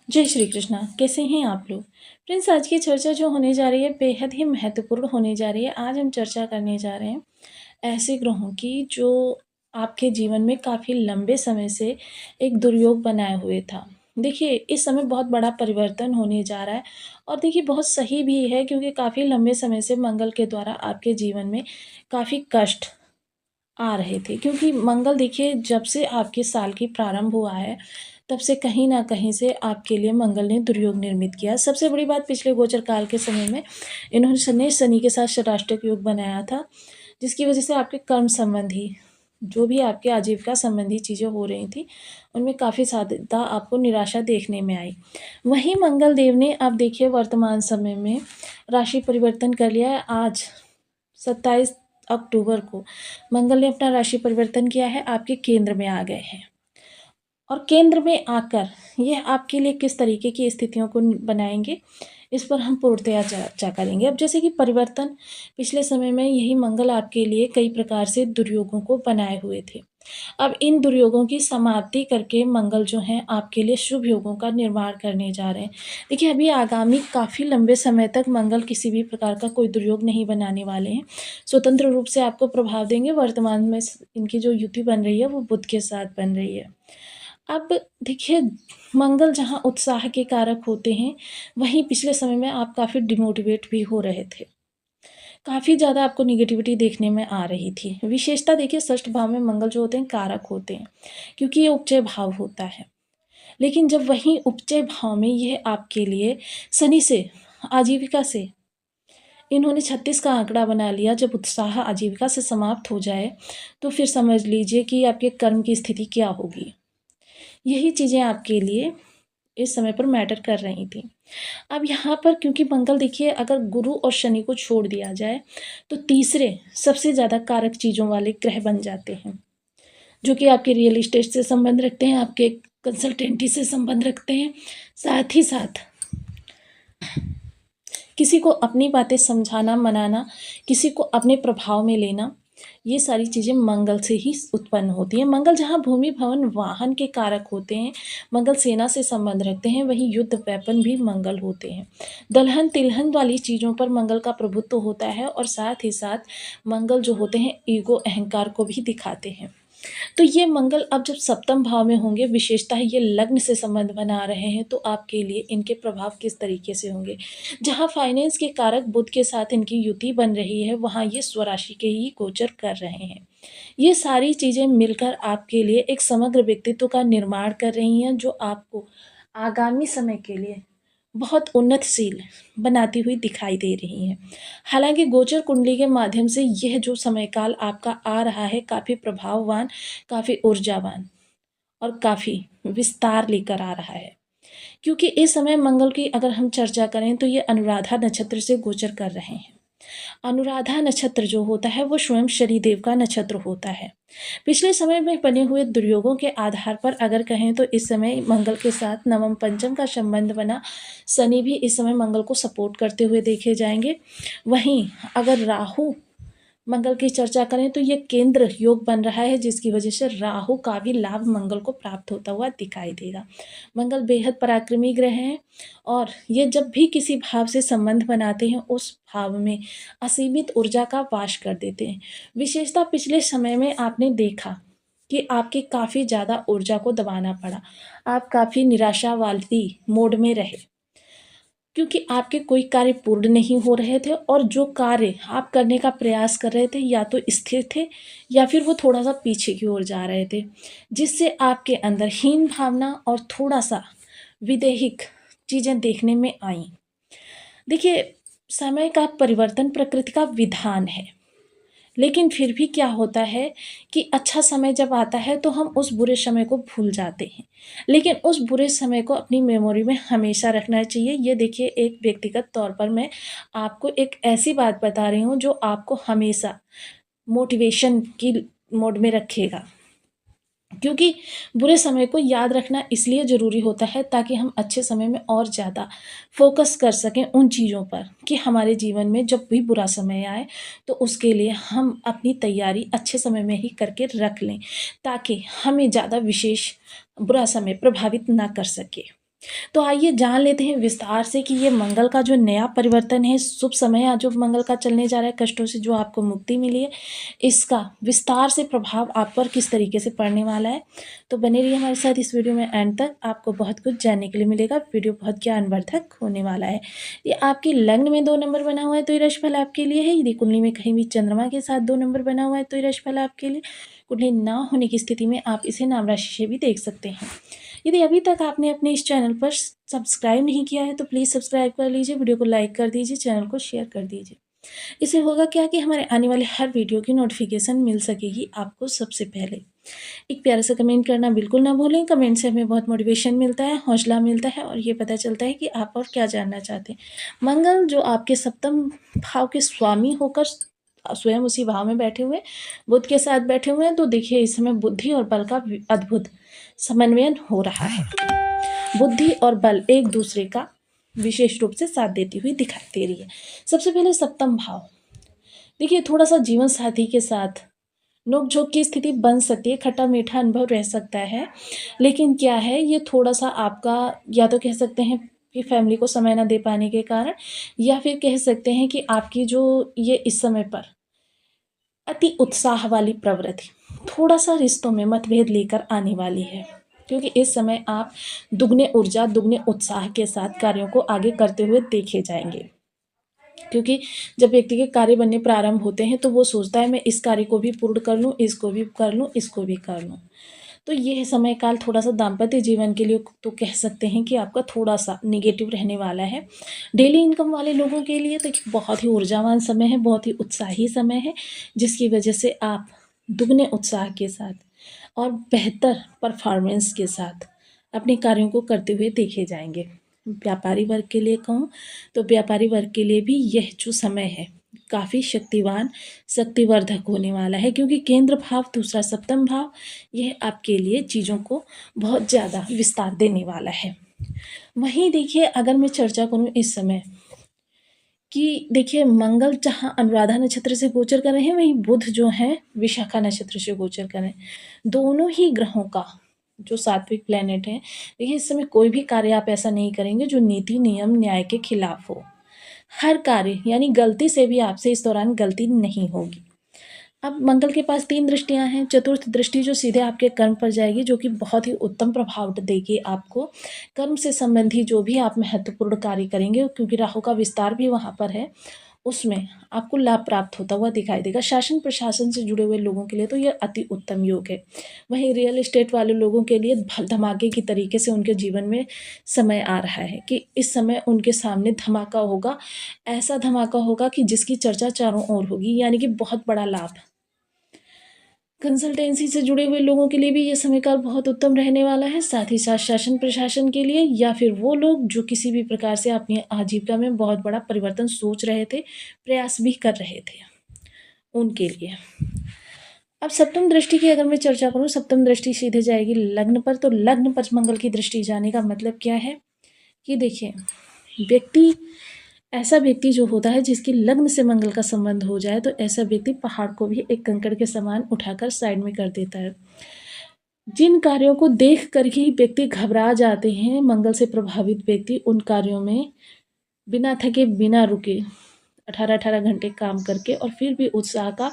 जय श्री कृष्णा। कैसे हैं आप लोग? फ्रेंड्स, आज की चर्चा जो होने जा रही है बेहद ही महत्वपूर्ण होने जा रही है। आज हम चर्चा करने जा रहे हैं ऐसे ग्रहों की जो आपके जीवन में काफ़ी लंबे समय से एक दुर्योग बनाए हुए था। देखिए, इस समय बहुत बड़ा परिवर्तन होने जा रहा है और देखिए बहुत सही भी है, क्योंकि काफ़ी लंबे समय से मंगल के द्वारा आपके जीवन में काफ़ी कष्ट आ रहे थे, क्योंकि मंगल देखिए जब से आपके साल की प्रारंभ हुआ है, तब से कहीं न कहीं से आपके लिए मंगल ने दुर्योग निर्मित किया। सबसे बड़ी बात, पिछले गोचर काल के समय में इन्होंने शनि के साथ षष्टाष्टक योग बनाया था, जिसकी वजह से आपके कर्म संबंधी, जो भी आपके आजीविका संबंधी चीज़ें हो रही थी, उनमें काफ़ी ज़्यादा आपको निराशा देखने में आई। वहीं मंगल देव ने अब देखिए वर्तमान समय में राशि परिवर्तन कर लिया है। आज 27 अक्टूबर को मंगल ने अपना राशि परिवर्तन किया है, आपके केंद्र में आ गए हैं। और केंद्र में आकर यह आपके लिए किस तरीके की स्थितियों को बनाएंगे, इस पर हम पूर्णतया चर्चा करेंगे। अब जैसे कि परिवर्तन, पिछले समय में यही मंगल आपके लिए कई प्रकार से दुर्योगों को बनाए हुए थे। अब इन दुर्योगों की समाप्ति करके मंगल जो हैं आपके लिए शुभ योगों का निर्माण करने जा रहे हैं। देखिए, अभी आगामी काफ़ी लंबे समय तक मंगल किसी भी प्रकार का कोई दुर्योग नहीं बनाने वाले हैं। स्वतंत्र रूप से आपको प्रभाव देंगे। वर्तमान में इनकी जो युति बन रही है वो बुध के साथ बन रही है। अब देखिए, मंगल जहाँ उत्साह के कारक होते हैं, वहीं पिछले समय में आप काफ़ी डिमोटिवेट भी हो रहे थे। काफ़ी ज़्यादा आपको नेगेटिविटी देखने में आ रही थी। विशेषता देखिए, षष्ठ भाव में मंगल जो होते हैं कारक होते हैं, क्योंकि ये उपचय भाव होता है। लेकिन जब वहीं उपचय भाव में यह आपके लिए शनि से, आजीविका से, इन्होंने 36 का आंकड़ा बना लिया। जब उत्साह आजीविका से समाप्त हो जाए, तो फिर समझ लीजिए कि आपके कर्म की स्थिति क्या होगी। यही चीज़ें आपके लिए इस समय पर मैटर कर रही थी। अब यहाँ पर क्योंकि मंगल देखिए, अगर गुरु और शनि को छोड़ दिया जाए, तो तीसरे सबसे ज़्यादा कारक चीज़ों वाले ग्रह बन जाते हैं, जो कि आपके रियल एस्टेट से संबंध रखते हैं, आपके कंसल्टेंटी से संबंध रखते हैं। साथ ही साथ किसी को अपनी बातें समझाना, मनाना, किसी को अपने प्रभाव में लेना, ये सारी चीज़ें मंगल से ही उत्पन्न होती हैं। मंगल जहाँ भूमि, भवन, वाहन के कारक होते हैं, मंगल सेना से संबंध रखते हैं, वहीं युद्ध वेपन भी मंगल होते हैं। दलहन तिलहन वाली चीज़ों पर मंगल का प्रभुत्व होता है, और साथ ही साथ मंगल जो होते हैं ईगो, अहंकार को भी दिखाते हैं। तो ये मंगल अब जब सप्तम भाव में होंगे, विशेषता है ये लग्न से संबंध बना रहे हैं, तो आपके लिए इनके प्रभाव किस तरीके से होंगे। जहाँ फाइनेंस के कारक बुध के साथ इनकी युति बन रही है, वहाँ ये स्वराशि के ही गोचर कर रहे हैं। ये सारी चीज़ें मिलकर आपके लिए एक समग्र व्यक्तित्व का निर्माण कर रही हैं, जो आपको आगामी समय के लिए बहुत उन्नतशील बनाती हुई दिखाई दे रही हैं। हालाँकि गोचर कुंडली के माध्यम से यह जो समयकाल आपका आ रहा है, काफ़ी प्रभाववान, काफ़ी ऊर्जावान और काफ़ी विस्तार लेकर आ रहा है। क्योंकि इस समय मंगल की अगर हम चर्चा करें, तो ये अनुराधा नक्षत्र से गोचर कर रहे हैं। अनुराधा नक्षत्र जो होता है वो स्वयं शनिदेव का नक्षत्र होता है। पिछले समय में बने हुए दुर्योगों के आधार पर अगर कहें, तो इस समय मंगल के साथ नवम पंचम का संबंध बना। शनि भी इस समय मंगल को सपोर्ट करते हुए देखे जाएंगे। वहीं अगर राहु मंगल की चर्चा करें, तो ये केंद्र योग बन रहा है, जिसकी वजह से राहु का भी लाभ मंगल को प्राप्त होता हुआ दिखाई देगा। मंगल बेहद पराक्रमी ग्रह हैं, और ये जब भी किसी भाव से संबंध बनाते हैं, उस भाव में असीमित ऊर्जा का वास कर देते हैं। विशेषता पिछले समय में आपने देखा कि आपके काफ़ी ज़्यादा ऊर्जा को दबाना पड़ा। आप काफ़ी निराशावादी मोड में रहे, क्योंकि आपके कोई कार्य पूर्ण नहीं हो रहे थे, और जो कार्य आप करने का प्रयास कर रहे थे, या तो स्थिर थे या फिर वो थोड़ा-सा पीछे की ओर जा रहे थे, जिससे आपके अंदर हीन भावना और थोड़ा-सा विदेहिक चीज़ें देखने में आईं। देखिए, समय का परिवर्तन प्रकृति का विधान है। लेकिन फिर भी क्या होता है कि अच्छा समय जब आता है, तो हम उस बुरे समय को भूल जाते हैं। लेकिन उस बुरे समय को अपनी मेमोरी में हमेशा रखना चाहिए। ये देखिए, एक व्यक्तिगत तौर पर मैं आपको एक ऐसी बात बता रही हूँ, जो आपको हमेशा मोटिवेशन की मोड में रखेगा। क्योंकि बुरे समय को याद रखना इसलिए ज़रूरी होता है, ताकि हम अच्छे समय में और ज़्यादा फ़ोकस कर सकें उन चीज़ों पर, कि हमारे जीवन में जब भी बुरा समय आए, तो उसके लिए हम अपनी तैयारी अच्छे समय में ही करके रख लें, ताकि हमें ज़्यादा विशेष बुरा समय प्रभावित ना कर सके। तो आइए जान लेते हैं विस्तार से कि ये मंगल का जो नया परिवर्तन है, शुभ समय जो मंगल का चलने जा रहा है, कष्टों से जो आपको मुक्ति मिली है, इसका विस्तार से प्रभाव आप पर किस तरीके से पड़ने वाला है। तो बने रहिए हमारे साथ इस वीडियो में एंड तक, आपको बहुत कुछ जानने के लिए मिलेगा। वीडियो बहुत ज्ञानवर्धक होने वाला है। ये आपके लग्न में 2 नंबर बना हुआ है तो ये राशिफल आपके लिए है। यदि कुंडली में कहीं भी चंद्रमा के साथ 2 नंबर बना हुआ है तो ये राशिफल आपके लिए। कुंडली ना होने की स्थिति में आप इसे नाम राशि से भी देख सकते हैं। यदि अभी तक आपने अपने इस चैनल पर सब्सक्राइब नहीं किया है तो प्लीज़ सब्सक्राइब कर लीजिए, वीडियो को लाइक कर दीजिए, चैनल को शेयर कर दीजिए। इससे होगा क्या कि हमारे आने वाले हर वीडियो की नोटिफिकेशन मिल सकेगी आपको सबसे पहले। एक प्यारा सा कमेंट करना बिल्कुल ना भूलें। कमेंट से हमें बहुत मोटिवेशन मिलता है, हौसला मिलता है और ये पता चलता है कि आप और क्या जानना चाहते हैं। मंगल जो आपके सप्तम भाव के स्वामी होकर स्वयं उसी भाव में बैठे हुए, बुध के साथ बैठे हुए हैं, तो देखिए इस समय बुद्धि और बल का अद्भुत समन्वयन हो रहा है। बुद्धि और बल एक दूसरे का विशेष रूप से साथ देती हुई दिखाई दे रही है। सबसे पहले सप्तम भाव, देखिए थोड़ा सा जीवन साथी के साथ नोक-झोंक की स्थिति बन सकती है, खट्टा-मीठा अनुभव रह सकता है। लेकिन क्या है, ये थोड़ा-सा आपका या तो कह सकते हैं कि फैमिली को समय ना दे पाने के कारण, या फिर कह सकते हैं कि आपकी जो ये इस समय पर अति उत्साह वाली प्रवृत्ति थोड़ा-सा रिश्तों में मतभेद लेकर आने वाली है। क्योंकि इस समय आप दुगने ऊर्जा, दुगने उत्साह के साथ कार्यों को आगे करते हुए देखे जाएँगे। क्योंकि जब व्यक्ति के कार्य बनने प्रारंभ होते हैं तो वो सोचता है मैं इस कार्य को भी पूर्ण कर लूँ, इसको भी कर लूँ, इसको भी कर लूँ। तो ये समय काल थोड़ा-सा दाम्पत्य जीवन के लिए तो कह सकते हैं कि आपका थोड़ा-सा नेगेटिव रहने वाला है। डेली इनकम वाले लोगों के लिए तो एक बहुत ही ऊर्जावान समय है, बहुत ही उत्साही समय है, जिसकी वजह से आप दुगने उत्साह के साथ और बेहतर परफ़ॉर्मेंस के साथ अपने कार्यों को करते हुए देखे जाएँगे। व्यापारी वर्ग के लिए कहूँ तो व्यापारी वर्ग के लिए भी यह जो समय है काफ़ी शक्तिवान, शक्तिवर्धक होने वाला है, क्योंकि केंद्र भाव दूसरा सप्तम भाव यह आपके लिए चीज़ों को बहुत ज़्यादा विस्तार देने वाला है। वहीं देखिए अगर मैं चर्चा करूँ इस समय कि देखिए मंगल जहाँ अनुराधा नक्षत्र से गोचर कर रहे हैं, वहीं बुध जो हैं विशाखा नक्षत्र से गोचर कर रहे हैं। दोनों ही ग्रहों का जो सात्विक प्लैनेट हैं, देखिए इस समय कोई भी कार्य आप ऐसा नहीं करेंगे जो नीति, नियम, न्याय के खिलाफ हो। हर कार्य यानी गलती से भी आपसे इस दौरान गलती नहीं होगी। अब मंगल के पास 3 दृष्टियाँ हैं। चतुर्थ दृष्टि जो सीधे आपके कर्म पर जाएगी, जो कि बहुत ही उत्तम प्रभाव देगी आपको। कर्म से संबंधी जो भी आप महत्वपूर्ण कार्य करेंगे, क्योंकि राहु का विस्तार भी वहाँ पर है, उसमें आपको लाभ प्राप्त होता हुआ दिखाई देगा। शासन प्रशासन से जुड़े हुए लोगों के लिए तो ये अति उत्तम योग है। वहीं रियल एस्टेट वाले लोगों के लिए धमाके की तरीके से उनके जीवन में समय आ रहा है कि इस समय उनके सामने धमाका होगा। ऐसा धमाका होगा कि जिसकी चर्चा चारों ओर होगी, यानी कि बहुत बड़ा लाभ। कंसल्टेंसी से जुड़े हुए लोगों के लिए भी ये समय काल बहुत उत्तम रहने वाला है। साथ ही साथ शासन प्रशासन के लिए, या फिर वो लोग जो किसी भी प्रकार से अपनी आजीविका में बहुत बड़ा परिवर्तन सोच रहे थे, प्रयास भी कर रहे थे, उनके लिए। अब सप्तम दृष्टि की अगर मैं चर्चा करूँ, सप्तम दृष्टि सीधे जाएगी लग्न पर, तो लग्न पर मंगल की दृष्टि जाने का मतलब क्या है कि देखिए व्यक्ति, ऐसा व्यक्ति जो होता है जिसकी लग्न से मंगल का संबंध हो जाए, तो ऐसा व्यक्ति पहाड़ को भी एक कंकड़ के समान उठाकर साइड में कर देता है। जिन कार्यों को देख कर ही व्यक्ति घबरा जाते हैं, मंगल से प्रभावित व्यक्ति उन कार्यों में बिना थके, बिना रुके 18-18 घंटे काम करके और फिर भी उत्साह का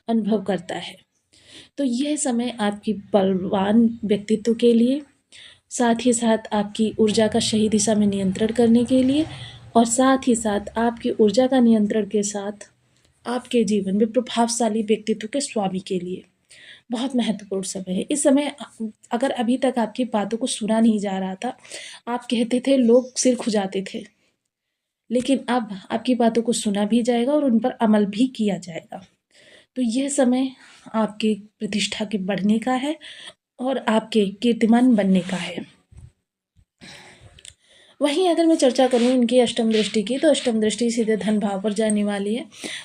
अनुभव करता है। तो यह समय आपकी बलवान व्यक्तित्व के लिए, साथ ही साथ आपकी ऊर्जा का सही दिशा में नियंत्रण करने के लिए, और साथ ही साथ आपकी ऊर्जा का नियंत्रण के साथ आपके जीवन में प्रभावशाली व्यक्तित्व के स्वामी के लिए बहुत महत्वपूर्ण समय है। इस समय अगर अभी तक आपकी बातों को सुना नहीं जा रहा था, आप कहते थे, लोग सिर खुजाते थे, लेकिन अब आपकी बातों को सुना भी जाएगा और उन पर अमल भी किया जाएगा। तो यह समय आपकी प्रतिष्ठा के बढ़ने का है और आपके कीर्तिमान बनने का है। वहीं अगर मैं चर्चा करूँ इनकी अष्टम दृष्टि की, तो अष्टम दृष्टि सीधे धन भाव पर जाने वाली है।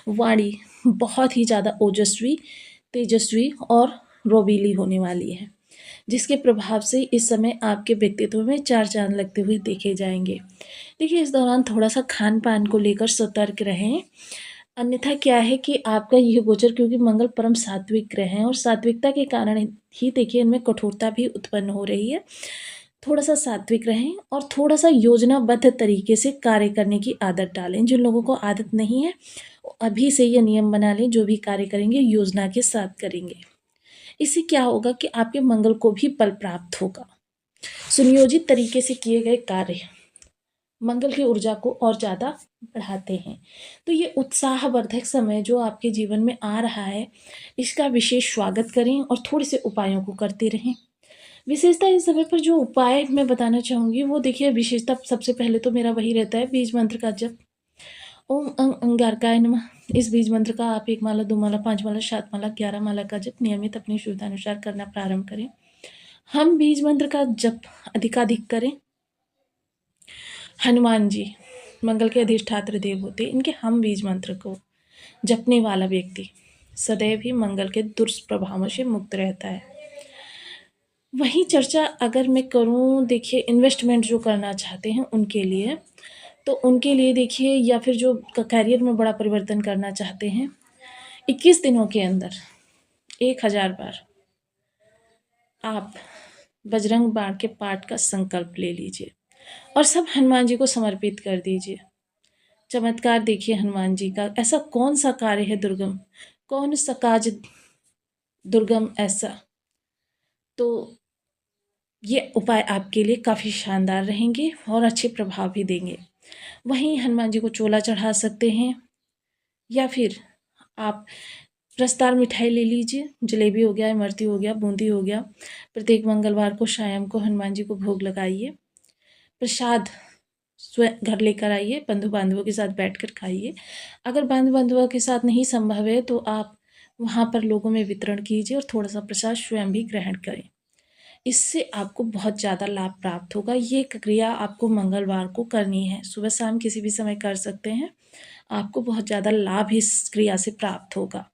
वाणी बहुत ही ज़्यादा ओजस्वी, तेजस्वी और रोबीली होने वाली है, जिसके प्रभाव से इस समय आपके व्यक्तित्व में 4 चाँद लगते हुए देखे जाएंगे। देखिए इस दौरान थोड़ा सा खान पान को लेकर सतर्क रहें, अन्यथा क्या है कि आपका यह गोचर, क्योंकि मंगल परम सात्विक ग्रह हैं और सात्विकता के कारण ही देखिए इनमें कठोरता भी उत्पन्न हो रही है। थोड़ा-सा सात्विक रहें और थोड़ा-सा योजनाबद्ध तरीके से कार्य करने की आदत डालें। जिन लोगों को आदत नहीं है, वो अभी से ये नियम बना लें, जो भी कार्य करेंगे योजना के साथ करेंगे। इससे क्या होगा कि आपके मंगल को भी बल प्राप्त होगा। सुनियोजित तरीके से किए गए कार्य मंगल की ऊर्जा को और ज़्यादा बढ़ाते हैं। तो ये उत्साहवर्धक समय जो आपके जीवन में आ रहा है, इसका विशेष स्वागत करें और थोड़े से उपायों को करते रहें। विशेषता इस समय पर जो उपाय मैं बताना चाहूँगी, वो देखिए विशेषता सबसे पहले तो मेरा वही रहता है, बीज मंत्र का जप। ओम अंगारकाय नमः। इस बीज मंत्र का आप 1 माला, 2 माला, 5 माला, 7 माला, 11 माला का जप नियमित अपनी सुविधानुसार करना प्रारंभ करें। हम बीज मंत्र का जप अधिकाधिक करें। हनुमान जी मंगल के अधिष्ठात्र देव होते हैं, इनके हम बीज मंत्र को जपने वाला व्यक्ति सदैव ही मंगल के दुष्प्रभावों से मुक्त रहता है। वहीं चर्चा अगर मैं करूं, देखिए इन्वेस्टमेंट जो करना चाहते हैं उनके लिए, तो उनके लिए देखिए, या फिर जो करियर में बड़ा परिवर्तन करना चाहते हैं, 21 दिनों के अंदर 1000 बार आप बजरंग बाण के पाठ का संकल्प ले लीजिए और सब हनुमान जी को समर्पित कर दीजिए। चमत्कार देखिए हनुमान जी का, ऐसा कौन सा कार्य है दुर्गम, कौन सा काज दुर्गम ऐसा, तो ये उपाय आपके लिए काफ़ी शानदार रहेंगे और अच्छे प्रभाव भी देंगे। वहीं हनुमान जी को चोला चढ़ा सकते हैं, या फिर आप रसदार मिठाई ले लीजिए, जलेबी हो गया, इमरती हो गया, बूंदी हो गया। प्रत्येक मंगलवार को शाम को हनुमान जी को भोग लगाइए। प्रसाद स्वयं घर लेकर आइए, बंधु बांधवों के साथ बैठकर खाइए। अगर बंधु बांधवों के साथ नहीं संभव है, तो आप वहाँ पर लोगों में वितरण कीजिए और थोड़ा सा प्रसाद स्वयं भी ग्रहण करें। इससे आपको बहुत ज़्यादा लाभ प्राप्त होगा। ये क्रिया आपको मंगलवार को करनी है, सुबह शाम किसी भी समय कर सकते हैं। आपको बहुत ज़्यादा लाभ इस क्रिया से प्राप्त होगा।